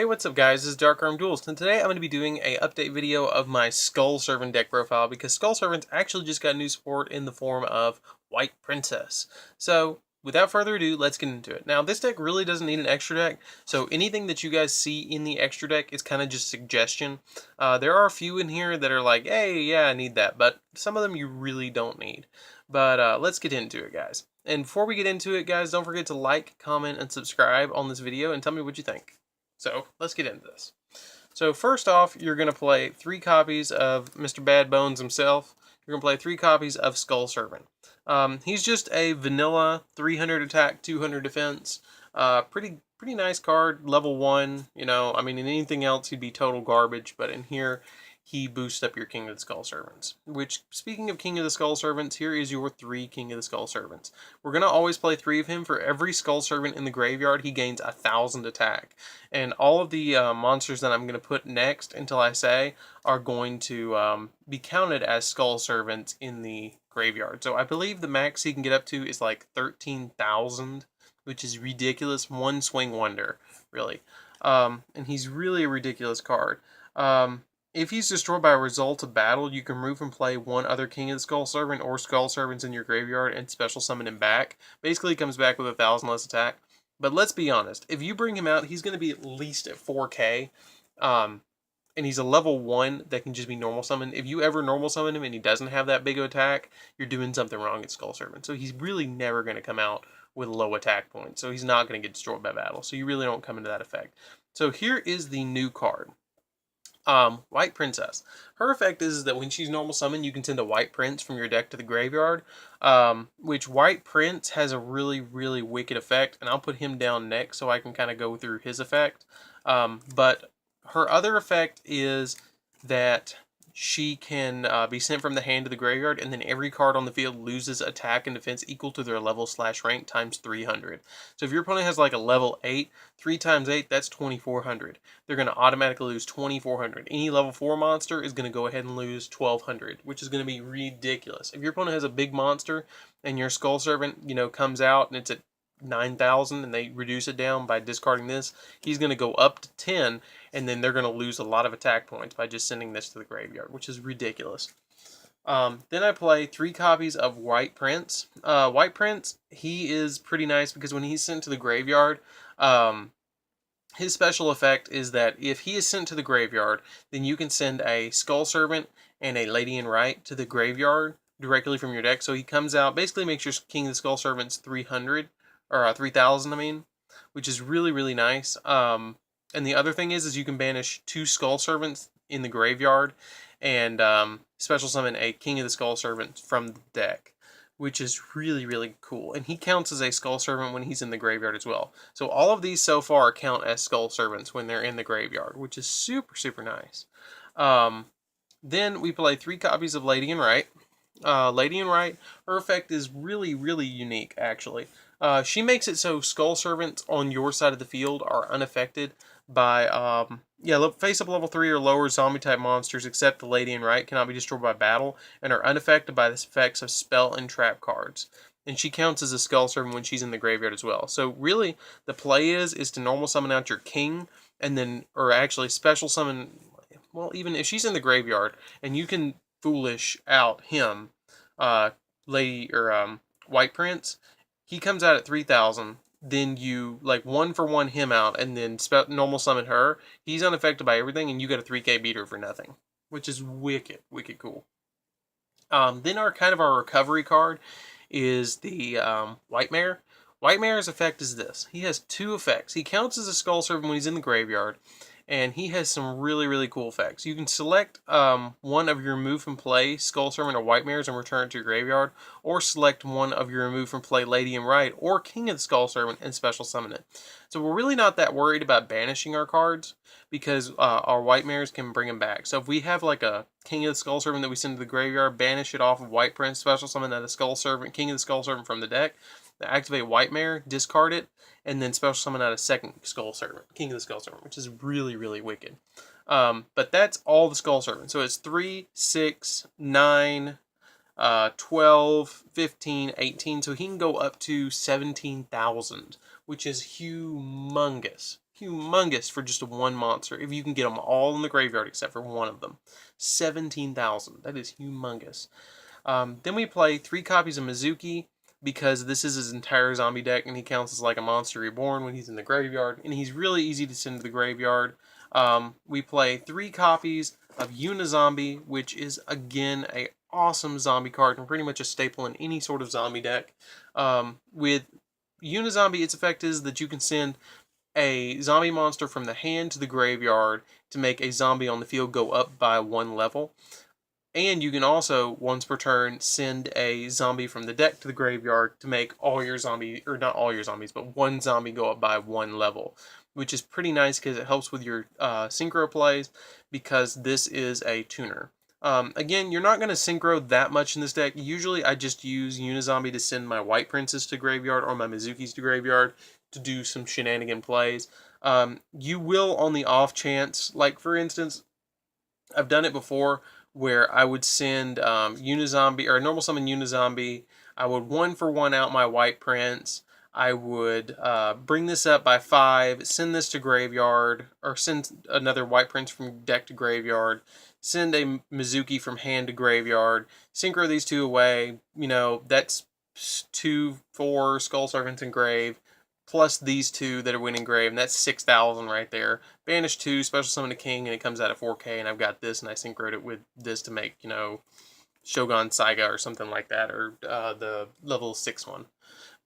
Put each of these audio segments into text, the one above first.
Hey, what's up guys, this is DarkArmedAlliance, and today I'm going to be doing a update video of my Skull Servant deck profile because Skull Servants actually just got new support in the form of White Princess. So, without further ado, let's get into it. Now, this deck really doesn't need an extra deck, so anything that you guys see in the extra deck is kind of just suggestion. There are a few in here that are like, hey, yeah, I need that, but some of them you really don't need. But let's get into it, guys. And before we get into it, guys, don't forget to like, comment, and subscribe on this video and tell me what you think. So let's get into this. So first off, you're going to play 3 copies of Mr. Bad Bones himself. You're going to play 3 copies of Skull Servant. He's just a vanilla 300 attack, 200 defense. Pretty nice card, level 1. You know, I mean, in anything else he'd be total garbage, but in here he boosts up your King of the Skull Servants. Which, speaking of King of the Skull Servants, here is your 3 King of the Skull Servants. We're going to always play 3 of him. For every Skull Servant in the graveyard, he gains 1,000 attack. And all of the monsters that I'm going to put next until I say are going to be counted as Skull Servants in the graveyard. So I believe the max he can get up to is like 13,000, which is ridiculous. One swing wonder, really. And he's really a ridiculous card. If he's destroyed by a result of battle, you can remove from play 1 other King of the Skull Servant or Skull Servants in your graveyard and special summon him back. Basically, he comes back with 1,000 less attack. But let's be honest, if you bring him out, he's going to be at least at 4k. And he's a level 1 that can just be normal summon. If you ever normal summon him and he doesn't have that big of attack, you're doing something wrong at Skull Servant. So he's really never going to come out with low attack points. So he's not going to get destroyed by battle. So you really don't come into that effect. So here is the new card. White Princess. Her effect is that when she's normal summon, you can send a White Prince from your deck to the graveyard, which White Prince has a really wicked effect, and I'll put him down next so I can kind of go through his effect. But her other effect is that she can be sent from the hand to the graveyard, and then every card on the field loses attack and defense equal to their level/rank times 300. So if your opponent has like a level 8, 3 times 8, that's 2,400. They're going to automatically lose 2,400. Any level 4 monster is going to go ahead and lose 1,200, which is going to be ridiculous. If your opponent has a big monster and your Skull Servant, you know, comes out and it's at 9,000 and they reduce it down by discarding this, he's going to go up to 10, and then they're going to lose a lot of attack points by just sending this to the graveyard, which is ridiculous. Then I play 3 copies of White Prince. White Prince, he is pretty nice because when he's sent to the graveyard, his special effect is that if he is sent to the graveyard, then you can send a Skull Servant and a Lady in Right to the graveyard directly from your deck. So he comes out, basically makes your King of the Skull Servants 300, or 3,000, I mean, which is really nice. And the other thing is you can banish 2 Skull Servants in the graveyard and special summon a King of the Skull Servant from the deck, which is really cool. And he counts as a Skull Servant when he's in the graveyard as well. So all of these so far count as Skull Servants when they're in the graveyard, which is super nice. Then we play 3 copies of Lady in Right. Lady in Right, her effect is really unique, actually. She makes it so Skull Servants on your side of the field are unaffected by, face-up level 3 or lower zombie-type monsters except the Lady in Right cannot be destroyed by battle and are unaffected by the effects of spell and trap cards. And she counts as a Skull Servant when she's in the graveyard as well. So really, the play is to normal summon out your king, and then, or actually special summon, well, even if she's in the graveyard, and you can foolish out him, White Prince, he comes out at 3,000, then you, like, 1-for-1 him out, and then normal summon her. He's unaffected by everything, and you get a 3k beater for nothing, which is wicked cool. Then our recovery card is the White Mare. White Mare's effect is this. He has 2 effects. He counts as a Skull Servant when he's in the graveyard, and he has some really cool effects. You can select one of your remove from play Skull Servant or White Mares and return it to your graveyard, or select one of your remove from play Lady in Right or King of the Skull Servant and special summon it. So we're really not that worried about banishing our cards because our White Mares can bring them back. So if we have like a King of the Skull Servant that we send to the graveyard, banish it off of White Prince, special summon that a Skull Servant, King of the Skull Servant from the deck, activate White Mare, discard it, and then special summon out a second Skull Servant, King of the Skull Servant, which is really wicked. But that's all the Skull Servants. So it's 3, 6, 9, 12, 15, 18. So he can go up to 17,000, which is humongous. humongous for just one monster, if you can get them all in the graveyard except for one of them. 17,000. That is humongous. Then we play 3 copies of Mizuki, because this is his entire zombie deck, and he counts as like a monster reborn when he's in the graveyard, and he's really easy to send to the graveyard. We play 3 copies of Unizombie, which is, again, a awesome zombie card, and pretty much a staple in any sort of zombie deck. With Unizombie, its effect is that you can send a zombie monster from the hand to the graveyard to make a zombie on the field go up by 1 level. And you can also, once per turn, send a zombie from the deck to the graveyard to make all your zombie, or not all your zombies, but one zombie go up by 1 level, which is pretty nice because it helps with your synchro plays, because this is a tuner. Again, you're not going to synchro that much in this deck. Usually I just use Unizombie to send my White Princess to graveyard or my Mizukis to graveyard to do some shenanigan plays. You will, on the off chance, like for instance, I've done it before, where I would send Unizombie, or normal summon Unizombie. I would 1-for-1 out my White Prince. I would bring this up by 5, send this to graveyard, or send another White Prince from deck to graveyard, send a Mizuki from hand to graveyard, synchro these 2 away. You know, that's 2-4 Skull Servants in grave, plus these 2 that are winning grave, and that's 6,000 right there. Banish 2, special summon a king, and it comes out at 4k, and I've got this, and I synchroed it with this to make, you know, Shogun Saiga or something like that, or the level 6 one.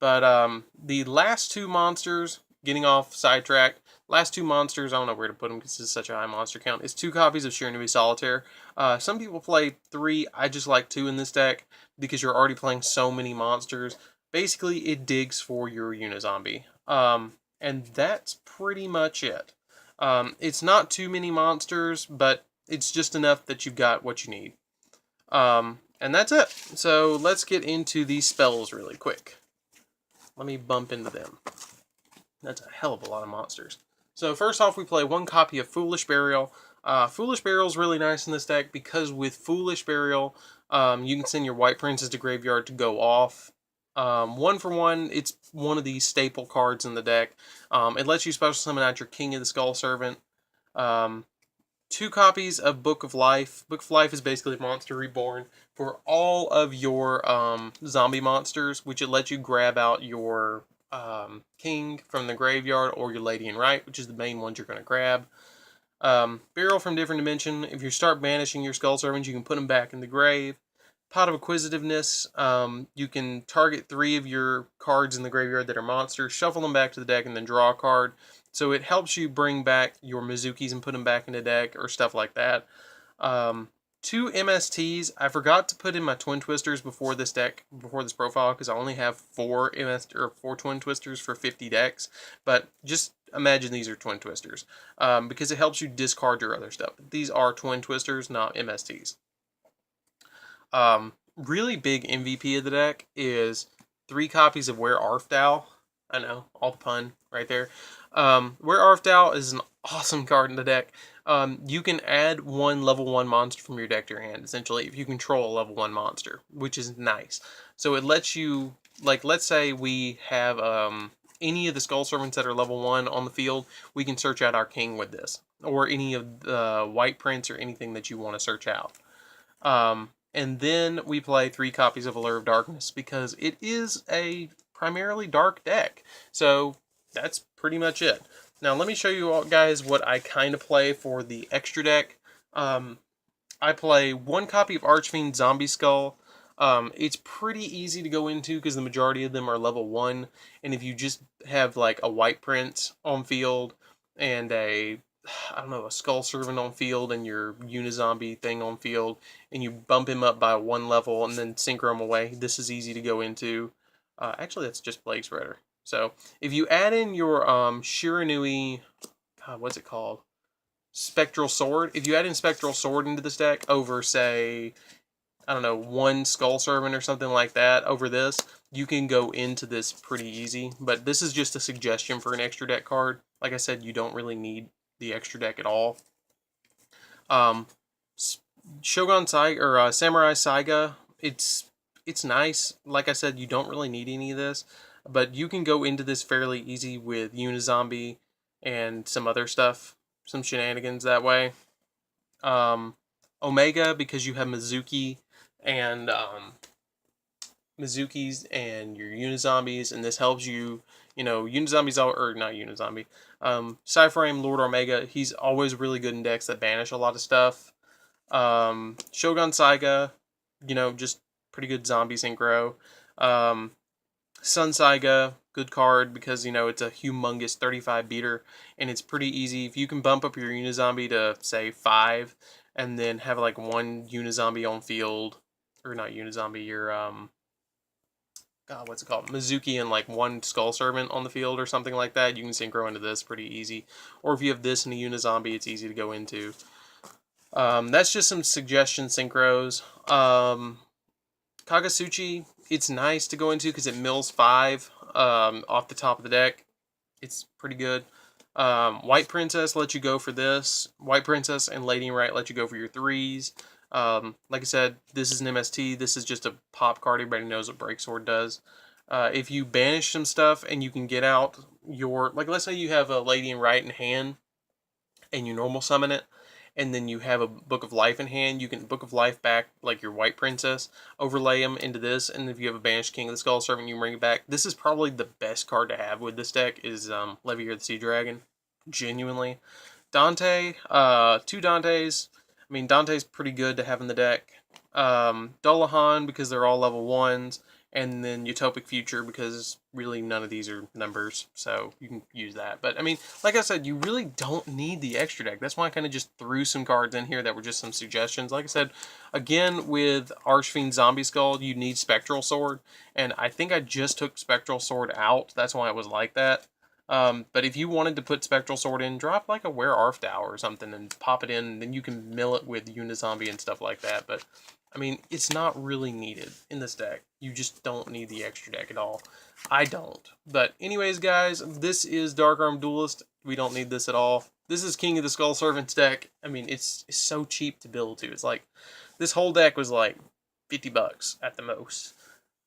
But the last 2 monsters, getting off sidetrack, last 2 monsters, I don't know where to put them because this is such a high monster count, is 2 copies of Shiranui Solitaire. Some people play 3, I just like 2 in this deck, because you're already playing so many monsters. Basically, it digs for your Unizombie. And that's pretty much it. It's not too many monsters, but it's just enough that you've got what you need. And that's it. So let's get into these spells really quick. Let me bump into them. That's a hell of a lot of monsters. So first off, we play 1 copy of Foolish Burial. Foolish Burial is really nice in this deck, because with Foolish Burial, you can send your White Princes to graveyard to go off. 1-for-1, it's one of these staple cards in the deck. It lets you special summon out your King of the Skull Servant. 2 copies of Book of Life. Book of Life is basically Monster Reborn for all of your zombie monsters, which it lets you grab out your King from the graveyard or your Lady in Right, which is the main ones you're going to grab. Burial from Different Dimension. If you start banishing your Skull Servants, you can put them back in the grave. Pot of Acquisitiveness, you can target 3 of your cards in the graveyard that are monsters, shuffle them back to the deck, and then draw a card. So it helps you bring back your Mizukis and put them back in the deck, or stuff like that. 2 MSTs. I forgot to put in my Twin Twisters before this deck, before this profile, because I only have 4 Twin Twisters for 50 decks. But just imagine these are Twin Twisters, because it helps you discard your other stuff. These are Twin Twisters, not MSTs. Really big MVP of the deck is 3 copies of Where Art Thou. I know, all the pun right there. Where Art Thou is an awesome card in the deck. You can add 1 level 1 monster from your deck to your hand, essentially, if you control a level 1 monster, which is nice. So it lets you, like, let's say we have any of the Skull Servants that are level 1 on the field, we can search out our king with this, or any of the White Prince or anything that you want to search out. And then we play 3 copies of Allure of Darkness, because it is a primarily dark deck. So that's pretty much it. Now let me show you all guys what I kind of play for the extra deck. I play 1 copy of Archfiend Zombie Skull. It's pretty easy to go into because the majority of them are level 1. And if you just have like a White Prince on field and a Skull Servant on field and your Unizombie thing on field, and you bump him up by 1 level and then synchro him away, this is easy to go into. Actually, that's just Plague Spreader. So, if you add in your Shiranui, what's it called? Spectral Sword. If you add in Spectral Sword into this deck over, say, 1 Skull Servant or something like that over this, you can go into this pretty easy. But this is just a suggestion for an extra deck card. Like I said, you don't really need the extra deck at all. Shogun Saiga, or Samurai Saiga, it's nice. Like I said, you don't really need any of this, but you can go into this fairly easy with Unizombie and some other stuff, some shenanigans that way. Omega, because you have Mizuki and Mizukis and your Unizombies, and this helps you, Unizombies, or not Unizombie, Cyframe, Lord Omega, he's always really good in decks that banish a lot of stuff. Shogun Saiga, just pretty good zombie synchro. Sun Saiga, good card because, it's a humongous 35 beater, and it's pretty easy. If you can bump up your Unizombie to, say, 5, and then have, like, one Unizombie on field, or not Unizombie, your, God, what's it called? Mizuki and, like, one Skull Servant on the field or something like that, you can synchro into this pretty easy. Or if you have this and a Unizombie, it's easy to go into. That's just some suggestion synchros. Kagasuchi, it's nice to go into because it mills 5 off the top of the deck. It's pretty good. White Princess lets you go for this. White Princess and Lady in Right let you go for your 3s. Like I said, this is an MST. This is just a pop card. Everybody knows what Break Sword does. If you banish some stuff and you can get out your... Like, let's say you have a Lady in Right in hand and you normal summon it, and then you have a Book of Life in hand, you can Book of Life back, like your White Princess, overlay them into this, and if you have a Banished King of the Skull Servant, you can bring it back. This is probably the best card to have with this deck, is Levier the Sea Dragon. Genuinely. Dante, 2 Dantes. I mean, Dante's pretty good to have in the deck. Dullahan, because they're all level 1s. And then Utopic Future, because really none of these are numbers, so you can use that. But, I mean, like I said, you really don't need the extra deck. That's why I kind of just threw some cards in here that were just some suggestions. Like I said, again, with Archfiend Zombie Skull, you need Spectral Sword, and I think I just took Spectral Sword out. That's why it was like that. But if you wanted to put Spectral Sword in, drop like a Were Arfdow or something and pop it in, and then you can mill it with Unizombie and stuff like that. But, I mean, it's not really needed in this deck. You just don't need the extra deck at all. I don't. But anyways, guys, this is Dark Armed Duelist. We don't need this at all. This is King of the Skull Servants deck. I mean, it's so cheap to build, too. It's like, this whole deck was like $50 at the most.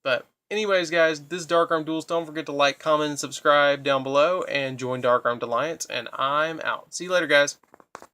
But anyways, guys, this is Dark Armed Duelist. Don't forget to like, comment, and subscribe down below, and join DarkArmedAlliance, and I'm out. See you later, guys.